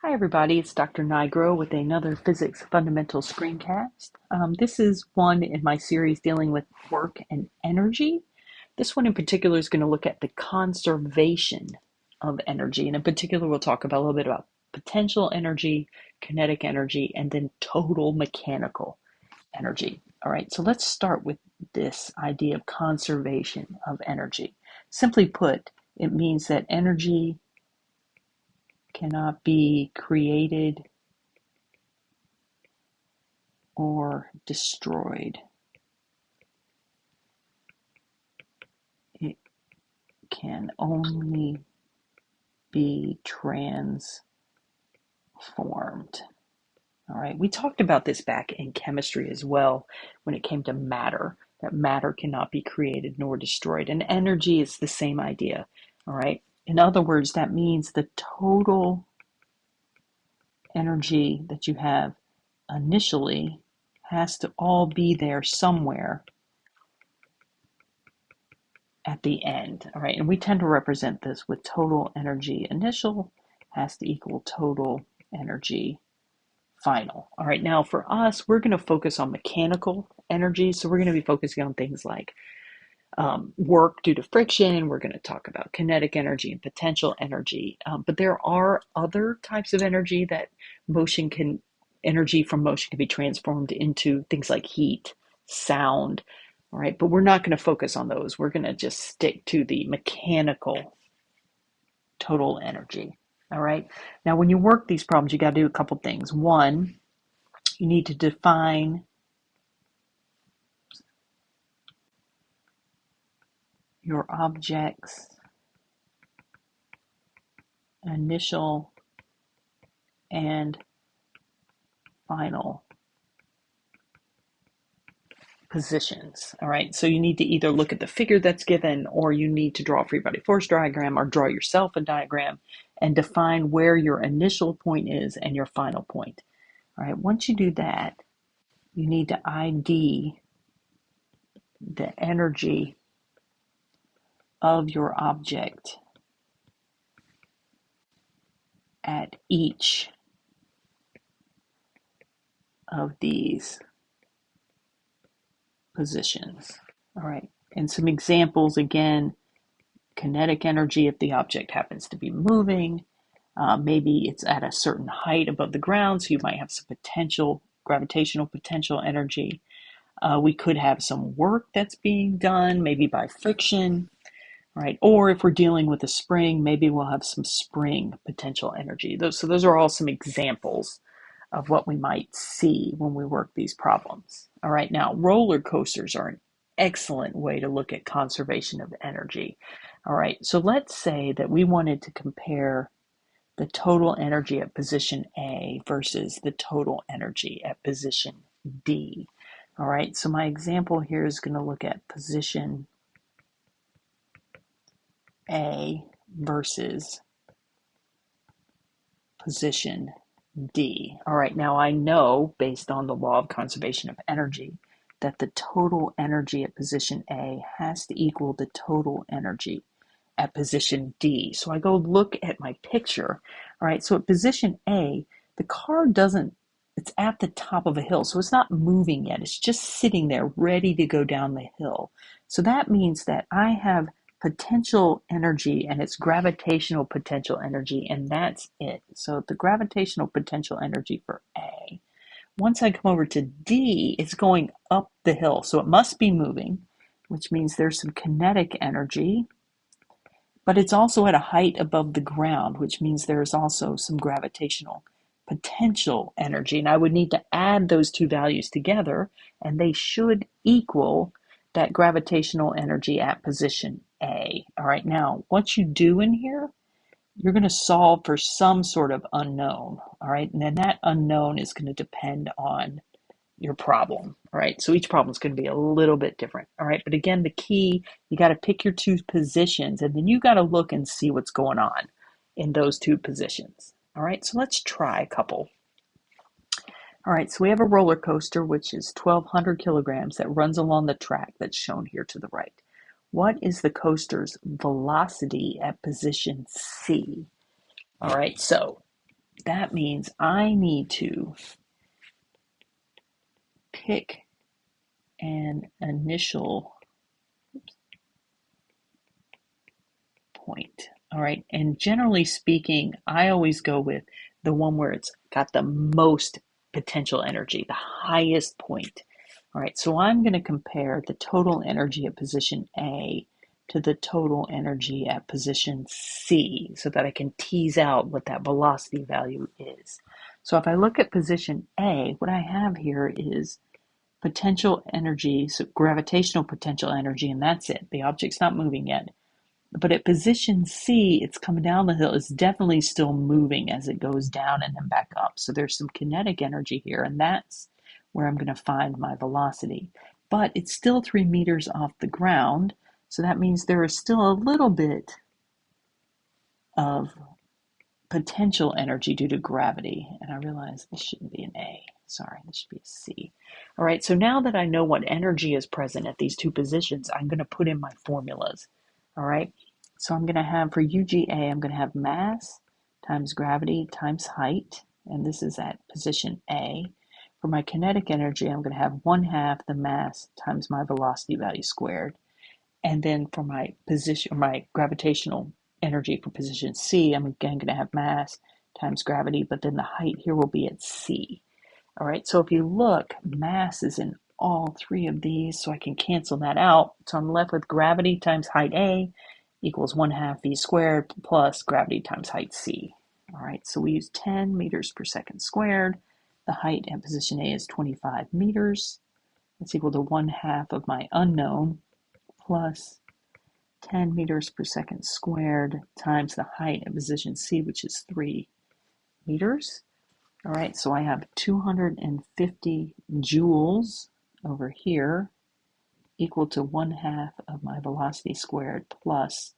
Hi everybody, it's Dr. Nigro with another Physics Fundamentals screencast. This is one in my series dealing with work and energy. This one in particular is going to look at the conservation of energy. And in particular, we'll talk about a little bit about potential energy, kinetic energy, and then total mechanical energy. All right, so let's start with this idea of conservation of energy. Simply put, it means that energy cannot be created or destroyed. It can only be transformed. All right, we talked about this back in chemistry as well when it came to matter, that matter cannot be created nor destroyed. And energy is the same idea. All right, in other words, that means the total energy that you have initially has to all be there somewhere at the end. All right, and we tend to represent this with total energy initial has to equal total energy final. All right, now for us, we're going to focus on mechanical energy. So we're going to be focusing on things like work due to friction. We're going to talk about kinetic energy and potential energy. But there are other types of energy that energy from motion can be transformed into things like heat, sound. All right, but we're not going to focus on those. We're going to just stick to the mechanical total energy. All right, now when you work these problems, you got to do a couple things. One, you need to define your object's initial and final positions. All right, so you need to either look at the figure that's given, or you need to draw a free body force diagram, or draw yourself a diagram and define where your initial point is and your final point. All right, once you do that, you need to ID the energy of your object at each of these positions. All right, and some examples again: kinetic energy if the object happens to be moving. Maybe it's at a certain height above the ground, so you might have some gravitational potential energy. We could have some work that's being done, maybe by friction, right? Or if we're dealing with a spring, maybe we'll have some spring potential energy. So those are all some examples of what we might see when we work these problems. All right, now roller coasters are an excellent way to look at conservation of energy. All right, so let's say that we wanted to compare the total energy at position A versus the total energy at position D. All right, so my example here is going to look at position A versus position D. All right, now I know based on the law of conservation of energy that the total energy at position A has to equal the total energy at position D. So I go look at my picture. All right, so at position A, the car it's at the top of a hill, so it's not moving yet. It's just sitting there ready to go down the hill. So that means that I have potential energy, and it's gravitational potential energy, and that's it. So the gravitational potential energy for A. Once I come over to D, it's going up the hill, so it must be moving, which means there's some kinetic energy, but it's also at a height above the ground, which means there's also some gravitational potential energy. And I would need to add those two values together, and they should equal that gravitational energy at position A. All right, now what you do in here, you're going to solve for some sort of unknown. All right, and then that unknown is going to depend on your problem. All right, so each problem is going to be a little bit different. All right, but again, the key, you got to pick your two positions, and then you got to look and see what's going on in those two positions. All right, so let's try a couple. All right, so we have a roller coaster, which is 1,200 kilograms, that runs along the track that's shown here to the right. What is the coaster's velocity at position C? All right, so that means I need to pick an initial point. All right. And generally speaking, I always go with the one where it's got the most potential energy, the highest point. All right. So I'm going to compare the total energy at position A to the total energy at position C so that I can tease out what that velocity value is. So if I look at position A, what I have here is potential energy, so gravitational potential energy, and that's it. The object's not moving yet. But at position C, it's coming down the hill. It's definitely still moving as it goes down and then back up. So there's some kinetic energy here, and that's where I'm going to find my velocity. But it's still 3 meters off the ground, so that means there is still a little bit of potential energy due to gravity. And I realize this shouldn't be an A. Sorry, this should be a C. All right, so now that I know what energy is present at these two positions, I'm going to put in my formulas. All right, so I'm going to have for UGA, I'm going to have mass times gravity times height, and this is at position A. For my kinetic energy, I'm going to have 1/2 the mass times my velocity value squared. And then for my position, my gravitational energy for position C, I'm again going to have mass times gravity, but then the height here will be at C. All right, so if you look, mass is in all three of these, so I can cancel that out. So I'm left with gravity times height A equals 1/2 v squared plus gravity times height C. All right, so we use 10 meters per second squared. The height at position A is 25 meters. That's equal to 1/2 of my unknown plus 10 meters per second squared times the height at position C, which is 3 meters. All right, so I have 250 joules over here equal to 1/2 of my velocity squared plus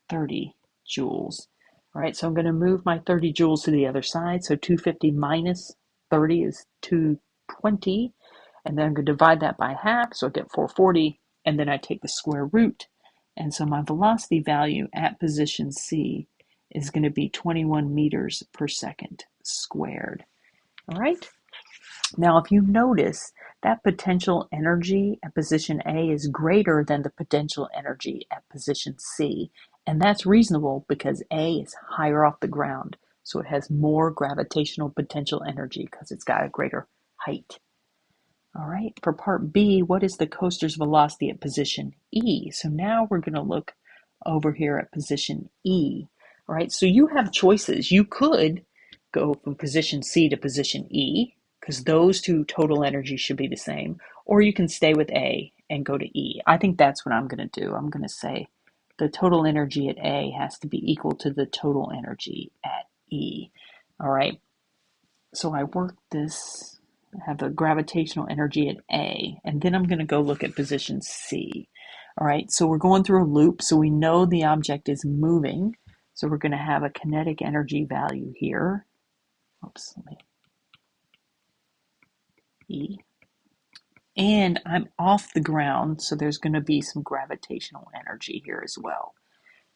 30 joules. All right, so I'm going to move my 30 joules to the other side. So 250 minus 30 is 220. And then I'm going to divide that by half, so I get 440. And then I take the square root. And so my velocity value at position C is going to be 21 meters per second squared. All right. Now, if you notice, that potential energy at position A is greater than the potential energy at position C. And that's reasonable because A is higher off the ground. So it has more gravitational potential energy because it's got a greater height. All right, for part B, what is the coaster's velocity at position E? So now we're going to look over here at position E. All right, so you have choices. You could go from position C to position E, because those two total energies should be the same, or you can stay with A and go to E. I think that's what I'm going to do. I'm going to say the total energy at A has to be equal to the total energy at E. All right, so I work this, have a gravitational energy at A, and then I'm going to go look at position C. All right, so we're going through a loop, so we know the object is moving. So we're going to have a kinetic energy value here. Oops, let me E. And I'm off the ground, so there's going to be some gravitational energy here as well.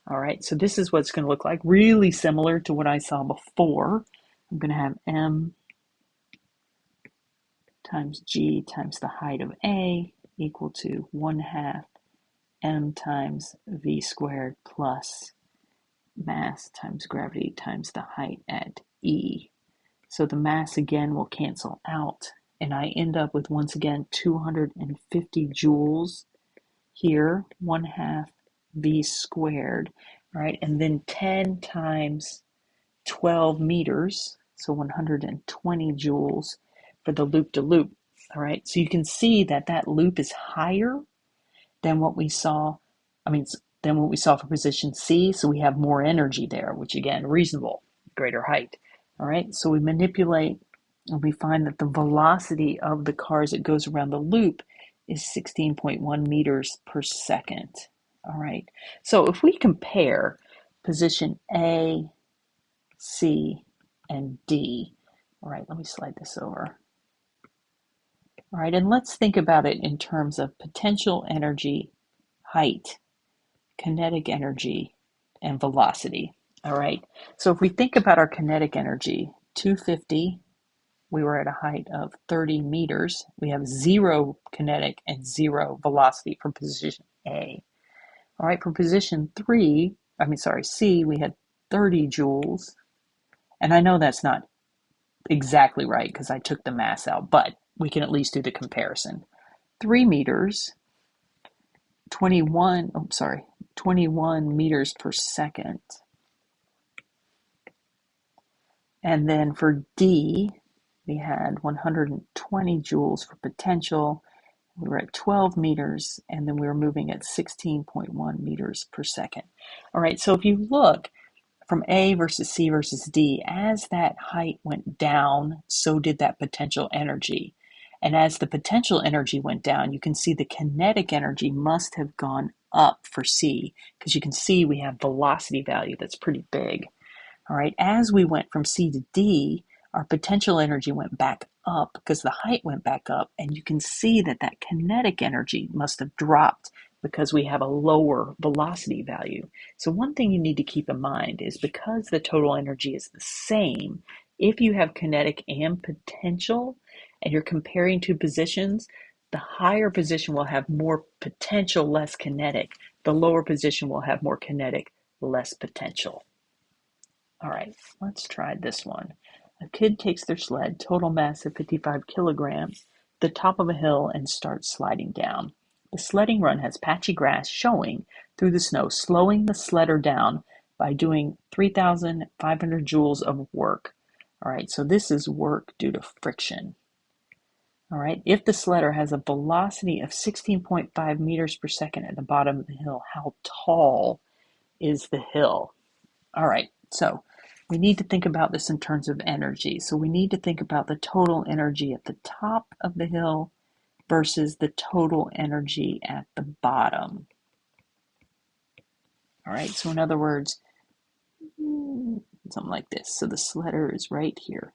All right, so this is what it's going to look like, really similar to what I saw before. I'm going to have M times G times the height of A equal to 1/2 M times V squared plus mass times gravity times the height at E. So the mass again will cancel out, and I end up with, once again, 250 joules here, 1/2 V squared, right? And then 10 times 12 meters, so 120 joules for the loop-to-loop, all right? So you can see that that loop is higher than what we saw, than what we saw for position C, so we have more energy there, which again, reasonable, greater height, all right? So we manipulate, and we find that the velocity of the car as it goes around the loop is 16.1 meters per second, all right? So if we compare position A, C, and D. All right, let me slide this over. All right, and let's think about it in terms of potential energy, height, kinetic energy, and velocity. All right, so if we think about our kinetic energy, 250, we were at a height of 30 meters. We have 0 kinetic and 0 velocity for position A. All right, for position C, we had 30 joules. And I know that's not exactly right because I took the mass out, but we can at least do the comparison. 3 meters, 21 meters per second. And then for D, we had 120 joules for potential. We were at 12 meters, and then we were moving at 16.1 meters per second. All right, so if you look from A versus C versus D, as that height went down, so did that potential energy. And as the potential energy went down, you can see the kinetic energy must have gone up for C, because you can see we have velocity value that's pretty big. All right, as we went from C to D, our potential energy went back up because the height went back up, and you can see that that kinetic energy must have dropped because we have a lower velocity value. So one thing you need to keep in mind is because the total energy is the same, if you have kinetic and potential and you're comparing two positions, the higher position will have more potential, less kinetic. The lower position will have more kinetic, less potential. All right, let's try this one. A kid takes their sled, total mass of 55 kilograms, to the top of a hill and starts sliding down. The sledding run has patchy grass showing through the snow, slowing the sledder down by doing 3,500 joules of work. All right, so this is work due to friction. All right, if the sledder has a velocity of 16.5 meters per second at the bottom of the hill, how tall is the hill? All right, so we need to think about this in terms of energy. So we need to think about the total energy at the top of the hill versus the total energy at the bottom. All right, so in other words, something like this. So the sledder is right here.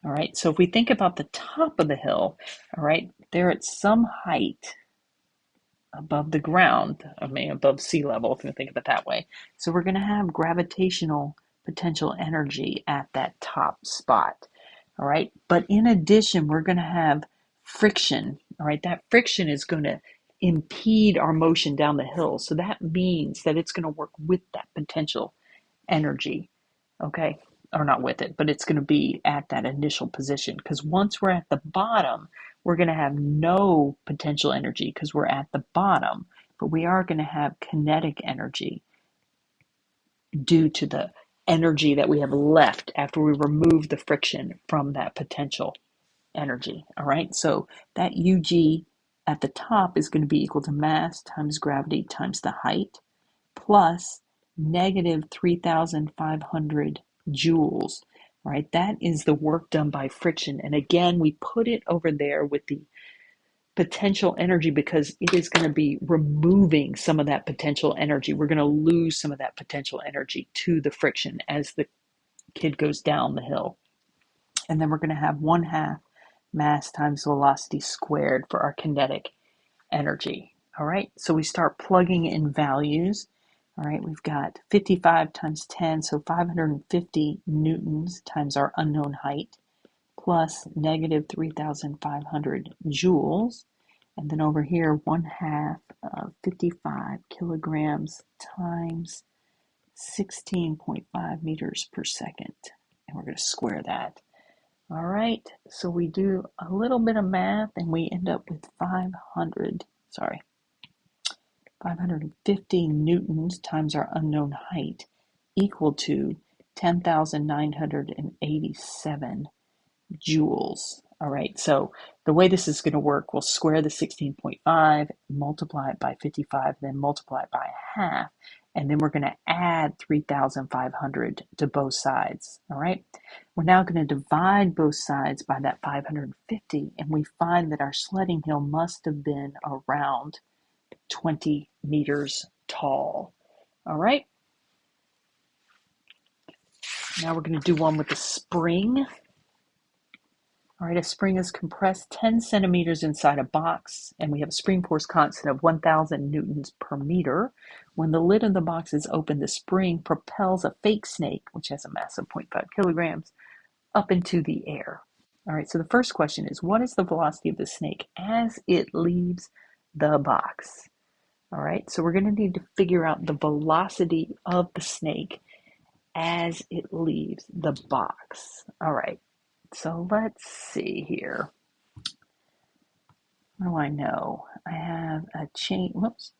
All right, so if we think about the top of the hill, all right, they're at some height above the ground, above sea level, if you think of it that way. So we're going to have gravitational potential energy at that top spot. All right, but in addition, we're going to have friction. All right, that friction is going to impede our motion down the hill. So that means that it's going to work with that potential energy. Okay, or not with it, but it's going to be at that initial position, because once we're at the bottom, we're going to have no potential energy because we're at the bottom, but we are going to have kinetic energy due to the energy that we have left after we remove the friction from that potential energy. All right, so that UG at the top is going to be equal to mass times gravity times the height plus negative 3,500 joules. Right, that is the work done by friction. And again, we put it over there with the potential energy because it is going to be removing some of that potential energy. We're going to lose some of that potential energy to the friction as the kid goes down the hill. And then we're going to have 1/2 mass times velocity squared for our kinetic energy. All right, so we start plugging in values. All right, we've got 55 times 10, so 550 newtons times our unknown height, plus negative 3,500 joules. And then over here, 1/2 of 55 kilograms times 16.5 meters per second. And we're going to square that. All right, so we do a little bit of math and we end up with 550 newtons times our unknown height equal to 10,987 joules. All right, so the way this is going to work, we'll square the 16.5, multiply it by 55, then multiply it by 1/2, and then we're going to add 3,500 to both sides. All right, we're now going to divide both sides by that 550, and we find that our sledding hill must have been around 20 meters tall. All right, now we're going to do one with the spring. All right, a spring is compressed 10 centimeters inside a box, and we have a spring force constant of 1,000 newtons per meter. When the lid of the box is open, the spring propels a fake snake, which has a mass of 0.5 kilograms, up into the air. All right, so the first question is, what is the velocity of the snake as it leaves the box? All right, so we're going to need to figure out the velocity of the snake as it leaves the box. All right, so let's see here. What do I know? I have a change. Whoops.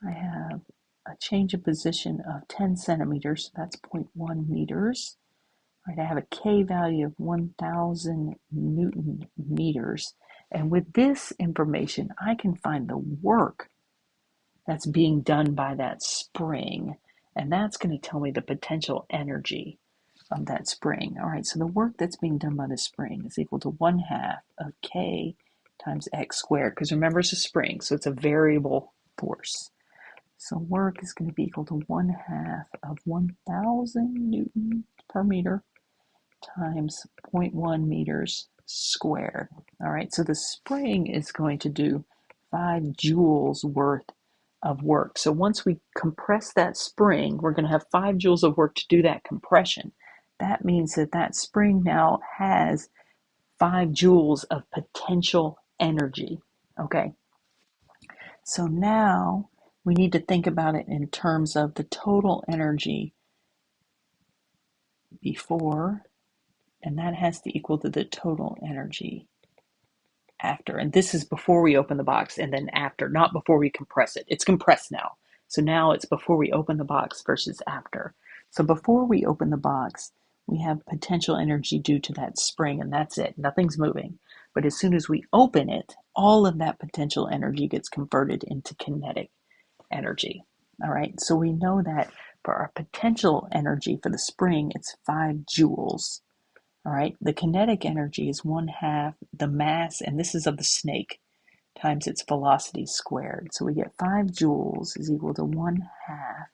I have a change of position of 10 centimeters. So that's 0.1 meters. All right, I have a K value of 1,000 Newton meters. And with this information, I can find the work that's being done by that spring. And that's going to tell me the potential energy of that spring. All right, so the work that's being done by the spring is equal to 1/2 of K times X squared. Because remember, it's a spring, so it's a variable force. So work is going to be equal to 1/2 of 1,000 Newton per meter times 0.1 meters squared. All right, so the spring is going to do 5 joules worth of work. So once we compress that spring, we're going to have 5 joules of work to do that compression. That means that that spring now has 5 joules of potential energy. Okay, so now we need to think about it in terms of the total energy before, and that has to equal to the total energy after. And this is before we open the box, and then after, not before we compress it. It's compressed now. So now it's before we open the box versus after. So before we open the box, we have potential energy due to that spring, and that's it. Nothing's moving. But as soon as we open it, all of that potential energy gets converted into kinetic energy. All right, so we know that for our potential energy for the spring, it's 5 joules. All right, the kinetic energy is 1/2 the mass, and this is of the snake, times its velocity squared. So we get 5 joules is equal to 1/2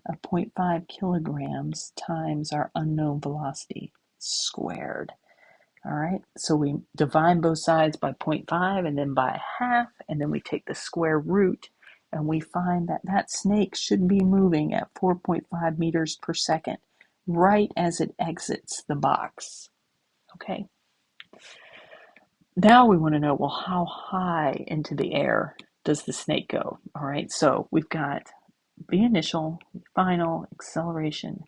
of 0.5 kilograms times our unknown velocity squared. All right, so we divide both sides by 0.5 and then by 1/2, and then we take the square root, and we find that that snake should be moving at 4.5 meters per second right as it exits the box. Okay. Now we want to know, well, how high into the air does the snake go? All right, so we've got the initial, final, acceleration,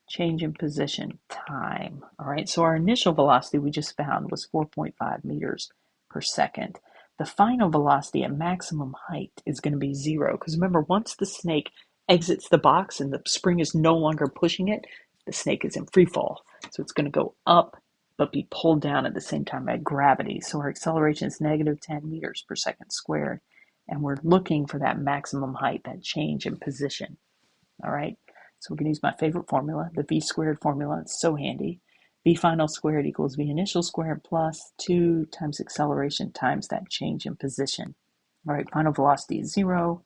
change in position, time. All right, so our initial velocity we just found was 4.5 meters per second. The final velocity at maximum height is going to be 0, because remember, once the snake exits the box and the spring is no longer pushing it, the snake is in free fall. So it's going to go up but be pulled down at the same time by gravity. So our acceleration is negative 10 meters per second squared. And we're looking for that maximum height, that change in position. All right, so we're going to use my favorite formula, the v squared formula. It's so handy. V final squared equals v initial squared plus 2 times acceleration times that change in position. All right, final velocity is 0.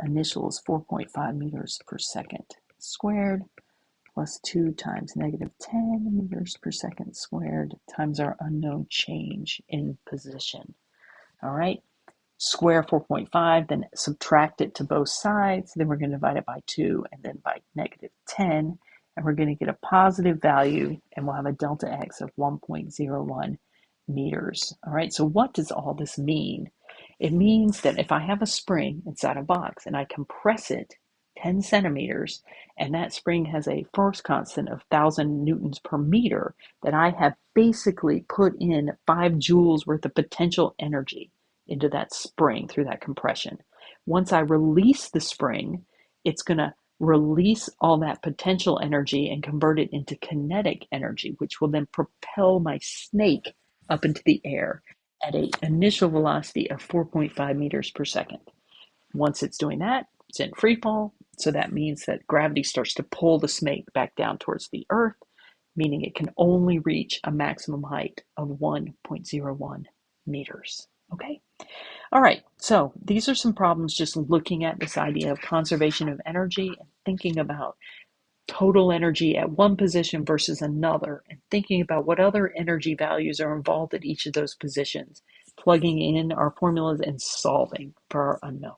Initial is 4.5 meters per second squared plus 2 times negative 10 meters per second squared times our unknown change in position. All right, square 4.5, then subtract it to both sides. Then we're going to divide it by 2 and then by negative 10. And we're going to get a positive value, and we'll have a delta x of 1.01 meters. All right, so what does all this mean? It means that if I have a spring inside a box and I compress it 10 centimeters, and that spring has a force constant of 1,000 newtons per meter, that I have basically put in 5 joules worth of potential energy into that spring through that compression. Once I release the spring, it's going to release all that potential energy and convert it into kinetic energy, which will then propel my snake up into the air at an initial velocity of 4.5 meters per second. Once it's doing that, it's in free fall. So that means that gravity starts to pull the snake back down towards the earth, meaning it can only reach a maximum height of 1.01 meters. Okay? All right, so these are some problems just looking at this idea of conservation of energy and thinking about total energy at one position versus another, and thinking about what other energy values are involved at each of those positions, plugging in our formulas and solving for our unknown.